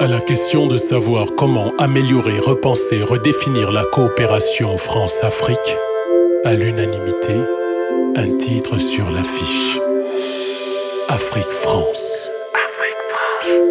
À la question de savoir comment améliorer, repenser, redéfinir la coopération France-Afrique, à l'unanimité, un titre sur l'affiche. Afrique-France.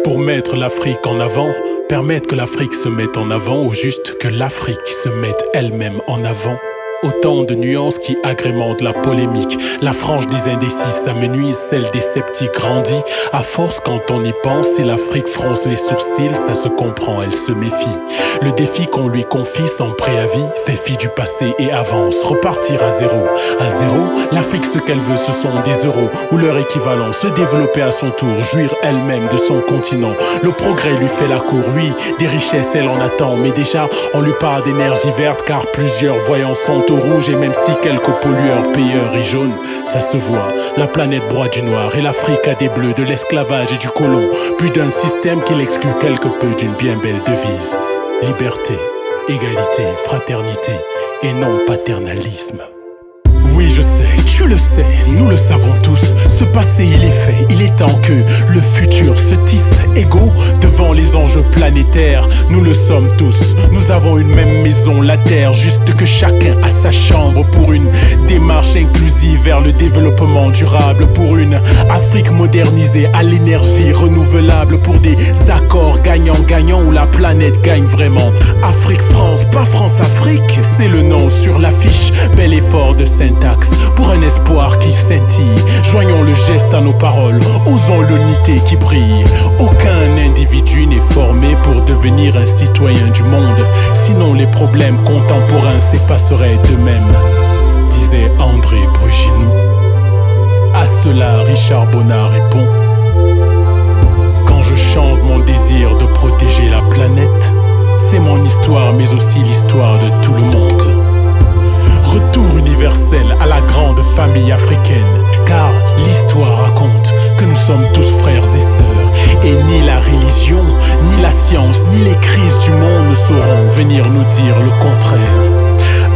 Pour mettre l'Afrique en avant, permettre que l'Afrique se mette en avant ou juste que l'Afrique se mette elle-même en avant. Autant de nuances qui agrémentent la polémique. La frange des indécis s'amenuise, celle des sceptiques grandit. À force, quand on y pense, si l'Afrique fronce les sourcils, ça se comprend, elle se méfie. Le défi qu'on lui confie sans préavis fait fi du passé et avance. Repartir à zéro. À zéro, l'Afrique, ce qu'elle veut, ce sont des euros ou leur équivalent. Se développer à son tour, jouir elle-même de son continent. Le progrès lui fait la cour, oui, des richesses, elle en attend. Mais déjà, on lui parle d'énergie verte car plusieurs voyants sont au rouge. Et même si quelques pollueurs, payeurs et jaunes, ça se voit, la planète broie du noir et l'Afrique a des bleus, de l'esclavage et du colon. Plus d'un système qui l'exclut quelque peu d'une bien belle devise. Liberté, égalité, fraternité et non paternalisme. Oui, je sais, tu le sais, nous le savons tous. Ce passé, il est fait, il est temps que le futur se tisse égaux devant les enjeux planétaires. Nous le sommes tous, nous avons une même maison, la terre. Juste que chacun a sa chambre pour une démarche inclusive vers le développement durable. Pour une Afrique modernisée à l'énergie renouvelable. Pour des accords gagnant-gagnant où la planète gagne vraiment. Afrique-France, pas France-Afrique, c'est le nom sur l'affiche. Bel effort de syntaxe pour un espoir qui scintille. Joignons le geste à nos paroles, osons l'unité qui brille. Aucun individu n'est formé pour devenir un citoyen du monde. Sinon les problèmes contemporains s'effaceraient d'eux-mêmes, disait André Breginou. À cela Richard Bonnat répond: quand je chante mon désir de protéger la planète, c'est mon histoire mais aussi l'histoire de tout le monde. Retour universel à la grande famille africaine, car l'histoire raconte que nous sommes tous frères et sœurs. Et ni la religion, ni la science, ni les crises du monde ne sauront venir nous dire le contraire.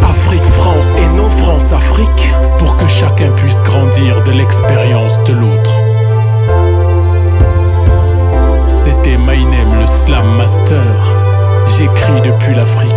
Afrique-France et non France-Afrique, pour que chacun puisse grandir de l'expérience de l'autre. C'était My Name, le Slam Master. J'écris depuis l'Afrique.